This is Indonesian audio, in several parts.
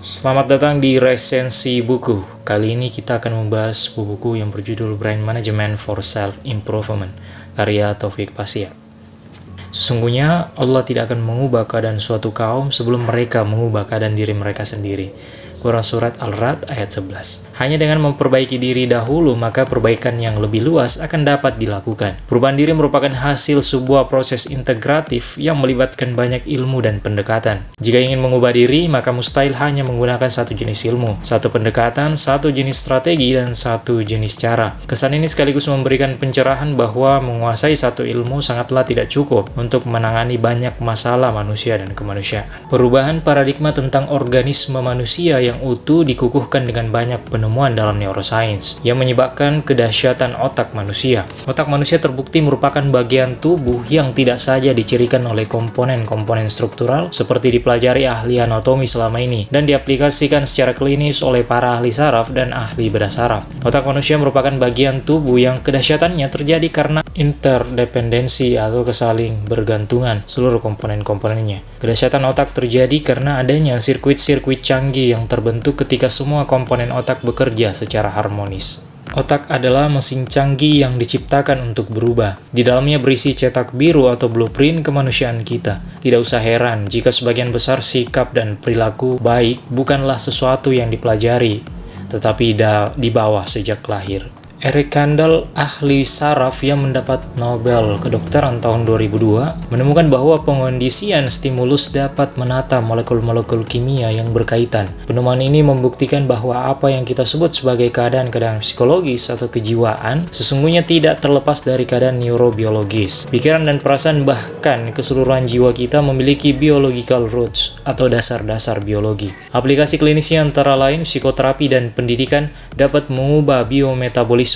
Selamat datang di resensi buku. Kali ini kita akan membahas sebuah buku yang berjudul Brain Management for Self-Improvement, karya Taufik Pasya. Sesungguhnya Allah tidak akan mengubah keadaan suatu kaum sebelum mereka mengubah keadaan diri mereka sendiri. Quran Surat Al-Ra'd ayat 11. Hanya dengan memperbaiki diri dahulu, maka perbaikan yang lebih luas akan dapat dilakukan. Perubahan diri merupakan hasil sebuah proses integratif yang melibatkan banyak ilmu dan pendekatan. Jika ingin mengubah diri, maka mustahil hanya menggunakan satu jenis ilmu, satu pendekatan, satu jenis strategi, dan satu jenis cara. Kesan ini sekaligus memberikan pencerahan bahwa menguasai satu ilmu sangatlah tidak cukup untuk menangani banyak masalah manusia dan kemanusiaan. Perubahan paradigma tentang organisme manusia yang utuh dikukuhkan dengan banyak penemuan dalam neuroscience yang menyebabkan kedahsyatan otak manusia. Otak manusia terbukti merupakan bagian tubuh yang tidak saja dicirikan oleh komponen-komponen struktural seperti dipelajari ahli anatomi selama ini dan diaplikasikan secara klinis oleh para ahli saraf dan ahli bedah saraf. Otak manusia merupakan bagian tubuh yang kedahsyatannya terjadi karena interdependensi atau kesaling bergantungan seluruh komponen-komponennya. Kedahsyatan otak terjadi karena adanya sirkuit-sirkuit canggih yang terbentuk ketika semua komponen otak bekerja secara harmonis. Otak adalah mesin canggih yang diciptakan untuk berubah. Di dalamnya berisi cetak biru atau blueprint kemanusiaan kita. Tidak usah heran jika sebagian besar sikap dan perilaku baik bukanlah sesuatu yang dipelajari, tetapi dibawa sejak lahir. Eric Kandel, ahli saraf yang mendapat Nobel Kedokteran tahun 2002, menemukan bahwa pengondisian stimulus dapat menata molekul-molekul kimia yang berkaitan. Penemuan ini membuktikan bahwa apa yang kita sebut sebagai keadaan-keadaan psikologis atau kejiwaan sesungguhnya tidak terlepas dari keadaan neurobiologis. Pikiran dan perasaan bahkan keseluruhan jiwa kita memiliki biological roots atau dasar-dasar biologi. Aplikasi klinisnya antara lain psikoterapi dan pendidikan dapat mengubah biometabolisme,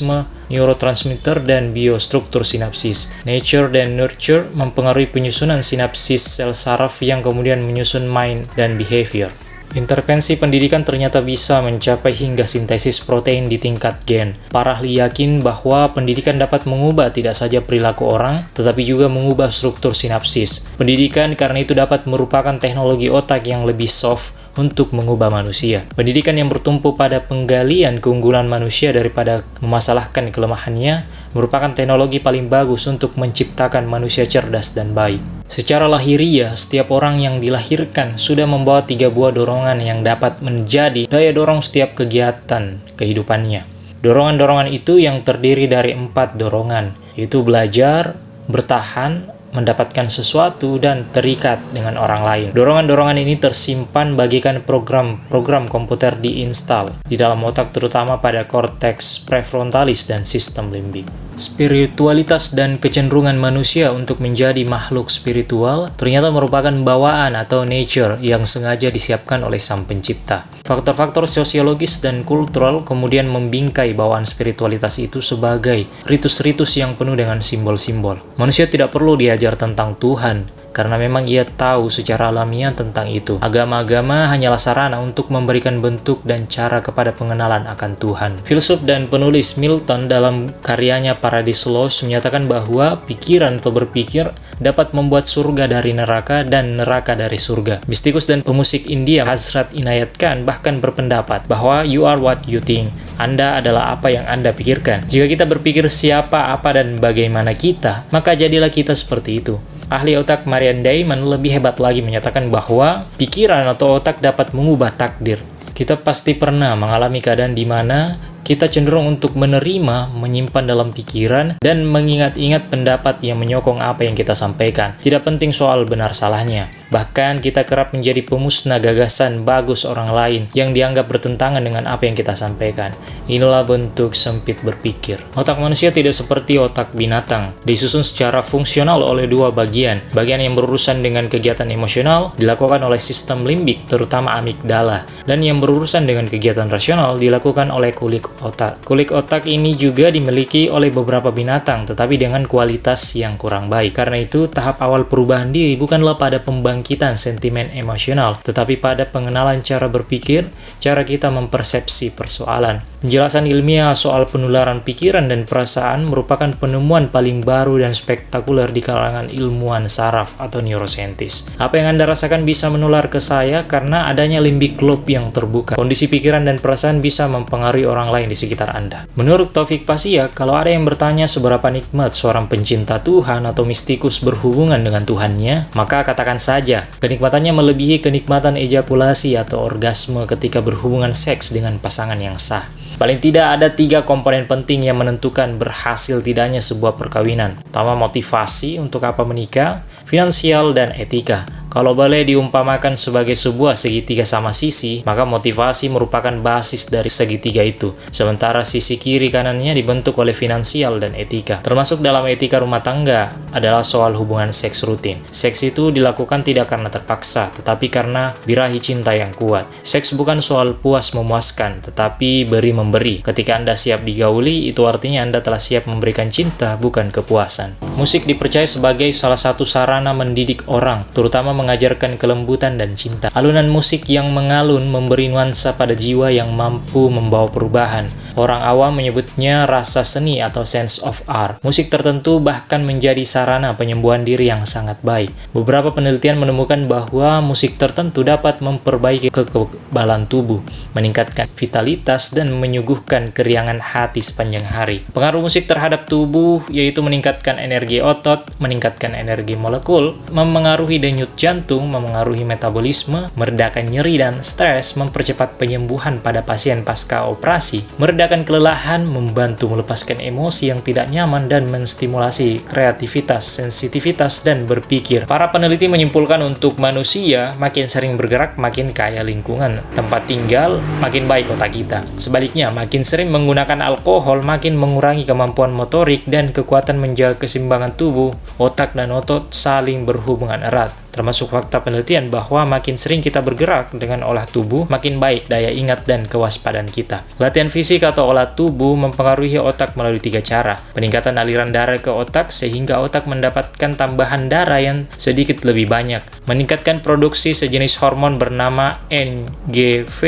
neurotransmitter, dan biostruktur sinapsis. Nature dan nurture mempengaruhi penyusunan sinapsis sel saraf yang kemudian menyusun mind dan behavior. Intervensi pendidikan ternyata bisa mencapai hingga sintesis protein di tingkat gen. Para ahli yakin bahwa pendidikan dapat mengubah tidak saja perilaku orang, tetapi juga mengubah struktur sinapsis. Pendidikan karena itu dapat merupakan teknologi otak yang lebih soft untuk mengubah manusia. Pendidikan yang bertumpu pada penggalian keunggulan manusia daripada memasalahkan kelemahannya merupakan teknologi paling bagus untuk menciptakan manusia cerdas dan baik. Secara lahiriah, setiap orang yang dilahirkan sudah membawa 3 buah dorongan yang dapat menjadi daya dorong setiap kegiatan kehidupannya. Dorongan-dorongan itu yang terdiri dari 4 dorongan, yaitu belajar, bertahan, mendapatkan sesuatu, dan terikat dengan orang lain. Dorongan-dorongan ini tersimpan bagikan program komputer diinstal di dalam otak, terutama pada korteks prefrontalis dan sistem limbik. Spiritualitas dan kecenderungan manusia untuk menjadi makhluk spiritual ternyata merupakan bawaan atau nature yang sengaja disiapkan oleh Sang Pencipta. Faktor-faktor sosiologis dan kultural kemudian membingkai bawaan spiritualitas itu sebagai ritus-ritus yang penuh dengan simbol-simbol. Manusia tidak perlu diajar tentang Tuhan, karena memang ia tahu secara alamiah tentang itu. Agama-agama hanyalah sarana untuk memberikan bentuk dan cara kepada pengenalan akan Tuhan. Filsuf dan penulis Milton dalam karyanya Paradise Lost menyatakan bahwa pikiran atau berpikir dapat membuat surga dari neraka dan neraka dari surga. Mistikus dan pemusik India Hazrat Inayat Khan bahkan berpendapat bahwa you are what you think. Anda adalah apa yang Anda pikirkan. Jika kita berpikir siapa, apa, dan bagaimana kita, maka jadilah kita seperti itu. Ahli otak Marian Diamond lebih hebat lagi menyatakan bahwa pikiran atau otak dapat mengubah takdir. Kita pasti pernah mengalami keadaan di mana kita cenderung untuk menerima, menyimpan dalam pikiran, dan mengingat-ingat pendapat yang menyokong apa yang kita sampaikan. Tidak penting soal benar salahnya. Bahkan kita kerap menjadi pemusnah gagasan bagus orang lain yang dianggap bertentangan dengan apa yang kita sampaikan. Inilah bentuk sempit berpikir. Otak manusia tidak seperti otak binatang. Disusun secara fungsional oleh 2 bagian. Bagian yang berurusan dengan kegiatan emosional dilakukan oleh sistem limbik, terutama amigdala. Dan yang berurusan dengan kegiatan rasional dilakukan oleh kulit otak. Kulit otak ini juga dimiliki oleh beberapa binatang, tetapi dengan kualitas yang kurang baik. Karena itu, tahap awal perubahan diri bukanlah pada pembangkitan sentimen emosional, tetapi pada pengenalan cara berpikir, cara kita mempersepsi persoalan. Penjelasan ilmiah soal penularan pikiran dan perasaan merupakan penemuan paling baru dan spektakuler di kalangan ilmuwan saraf atau neurosaintis. Apa yang Anda rasakan bisa menular ke saya karena adanya limbik lobe yang terbuka. Kondisi pikiran dan perasaan bisa mempengaruhi orang lain di sekitar Anda. Menurut Taufik Pasya, kalau ada yang bertanya seberapa nikmat seorang pencinta Tuhan atau mistikus berhubungan dengan Tuhannya, maka katakan saja, kenikmatannya melebihi kenikmatan ejakulasi atau orgasme ketika berhubungan seks dengan pasangan yang sah. Paling tidak ada 3 komponen penting yang menentukan berhasil tidaknya sebuah perkawinan. Pertama, motivasi untuk apa menikah, finansial, dan etika. Kalau boleh diumpamakan sebagai sebuah segitiga sama sisi, maka motivasi merupakan basis dari segitiga itu. Sementara sisi kiri kanannya dibentuk oleh finansial dan etika. Termasuk dalam etika rumah tangga adalah soal hubungan seks rutin. Seks itu dilakukan tidak karena terpaksa, tetapi karena birahi cinta yang kuat. Seks bukan soal puas memuaskan, tetapi beri-memberi. Ketika Anda siap digauli, itu artinya Anda telah siap memberikan cinta, bukan kepuasan. Musik dipercaya sebagai salah satu sarana mendidik orang, terutama mengajarkan kelembutan dan cinta. Alunan musik yang mengalun memberi nuansa pada jiwa yang mampu membawa perubahan. Orang awam menyebutnya rasa seni atau sense of art. Musik tertentu bahkan menjadi sarana penyembuhan diri yang sangat baik. Beberapa penelitian menemukan bahwa musik tertentu dapat memperbaiki kekebalan tubuh, meningkatkan vitalitas, dan menyuguhkan keriangan hati sepanjang hari. Pengaruh musik terhadap tubuh yaitu meningkatkan energi otot, meningkatkan energi molekul, memengaruhi denyut jantung, memengaruhi metabolisme, meredakan nyeri dan stres, mempercepat penyembuhan pada pasien pasca operasi, meredakan kelelahan, membantu melepaskan emosi yang tidak nyaman, dan menstimulasi kreativitas, sensitivitas, dan berpikir. Para peneliti menyimpulkan untuk manusia, makin sering bergerak, makin kaya lingkungan tempat tinggal, makin baik otak kita. Sebaliknya, makin sering menggunakan alkohol, makin mengurangi kemampuan motorik dan kekuatan menjaga keseimbangan tubuh. Otak dan otot saling berhubungan erat. Termasuk fakta penelitian bahwa makin sering kita bergerak dengan olah tubuh, makin baik daya ingat dan kewaspadaan kita. Latihan fisik atau olah tubuh mempengaruhi otak melalui 3 cara. Peningkatan aliran darah ke otak sehingga otak mendapatkan tambahan darah yang sedikit lebih banyak. Meningkatkan produksi sejenis hormon bernama NGF,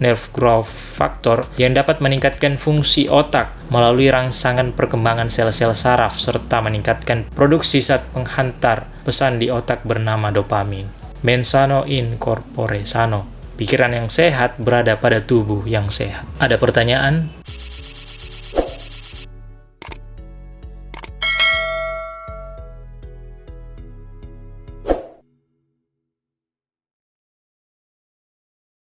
nerve growth factor, yang dapat meningkatkan fungsi otak melalui rangsangan perkembangan sel-sel saraf serta meningkatkan produksi zat penghantar pesan di otak bernama dopamin. Mens sano in corpore sano. Pikiran yang sehat berada pada tubuh yang sehat. Ada pertanyaan?